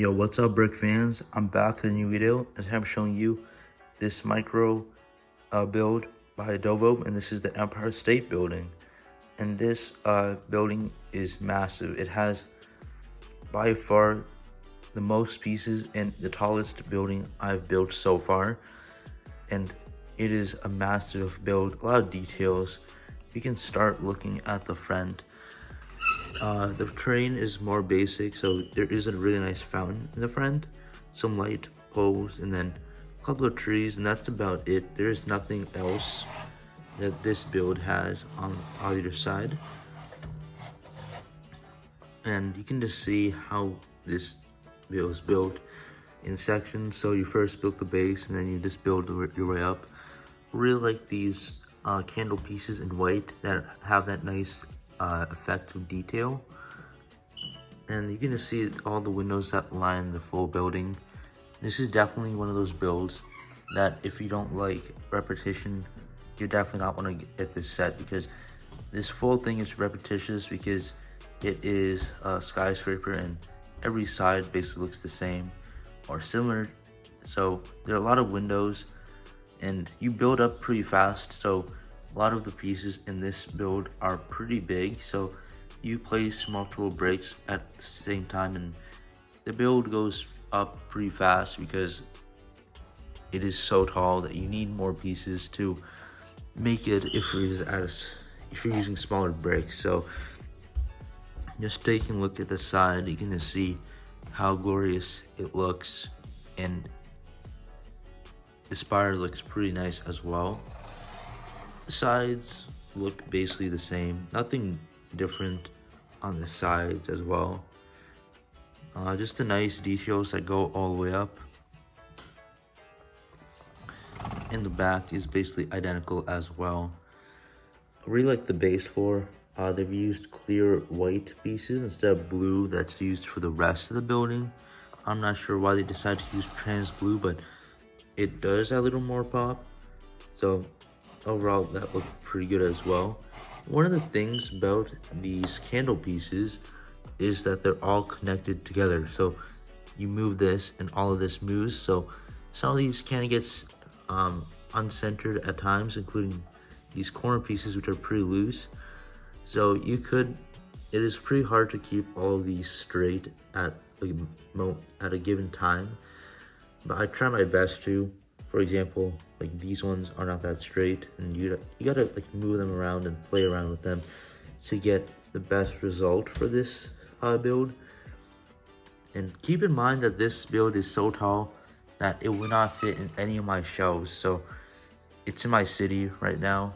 Yo, what's up, brick fans? I'm back with a new video as I'm showing you this micro build by dOvOb, and this is the Empire State Building. And this building is massive. It has by far the most pieces and the tallest building I've built so far. And it is a massive build, a lot of details. You can start looking at the front. The terrain is more basic, so there is a really nice fountain in the front, some light poles, and then a couple of trees, and that's about it. There is nothing else that this build has on either side. And you can just see how this build is built in sections. So you first build the base, and then you just build your way up. Really like these candle pieces in white that have that nice effect of detail. And you can just see all the windows that line the full building. This is definitely one of those builds that if you don't like repetition, you're definitely not want to get this set, because this full thing is repetitious because it is a skyscraper and every side basically looks the same or similar. So there are a lot of windows and you build up pretty fast, so a lot of the pieces in this build are pretty big, so you place multiple bricks at the same time and the build goes up pretty fast because it is so tall that you need more pieces to make it if you're using smaller bricks. So just taking a look at the side, you can just see how glorious it looks, and the spire looks pretty nice as well. The sides look basically the same, nothing different on the sides as well. Just the nice details that go all the way up. And the back is basically identical as well. I really like the base floor. They've used clear white pieces instead of blue that's used for the rest of the building. I'm not sure why they decided to use trans blue, but it does add a little more pop. So overall, that looked pretty good as well. One of the things about these candle pieces is that they're all connected together. So you move this and all of this moves. So some of these kind of gets uncentered at times, including these corner pieces, which are pretty loose. So it is pretty hard to keep all of these straight at a given time. But I try my best to. For example, like these ones are not that straight, and you gotta like move them around and play around with them to get the best result for this build. And keep in mind that this build is so tall that it will not fit in any of my shelves. So it's in my city right now,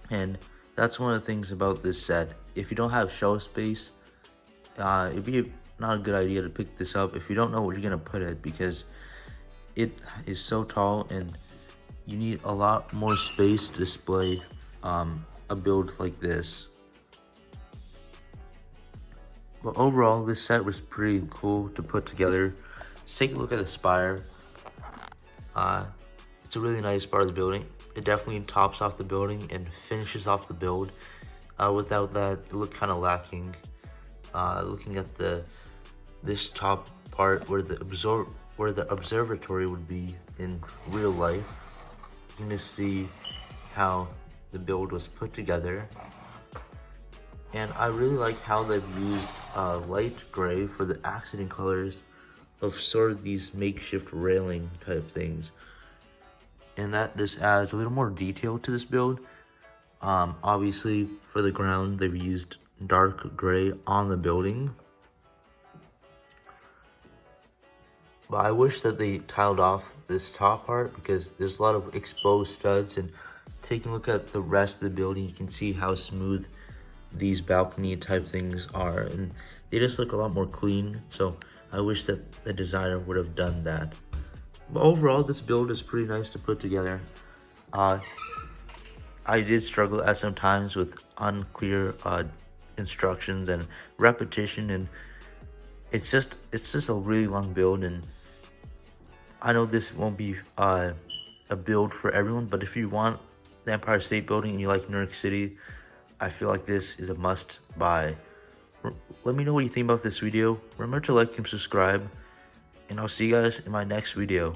and that's one of the things about this set. If you don't have shelf space, it'd be not a good idea to pick this up if you don't know what you're gonna put it, because it is so tall and you need a lot more space to display a build like this. But overall, this set was pretty cool to put together. Let's take a look at the spire. It's a really nice part of the building. It definitely tops off the building and finishes off the build. Without that, it looked kind of lacking. Looking at this top part where the observatory would be in real life, you can just see how the build was put together. And I really like how they've used light gray for the accenting colors of sort of these makeshift railing type things. And that just adds a little more detail to this build. Obviously, for the ground, they've used dark gray on the building. But I wish that they tiled off this top part, because there's a lot of exposed studs, and taking a look at the rest of the building, you can see how smooth these balcony type things are, and they just look a lot more clean. So I wish that the designer would have done that. But overall, this build is pretty nice to put together. I did struggle at some times with unclear instructions and repetition, and it's just a really long build. And I know this won't be a build for everyone, but if you want the Empire State Building and you like New York City, I feel like this is a must buy. Let me know what you think about this video. Remember to like and subscribe, and I'll see you guys in my next video.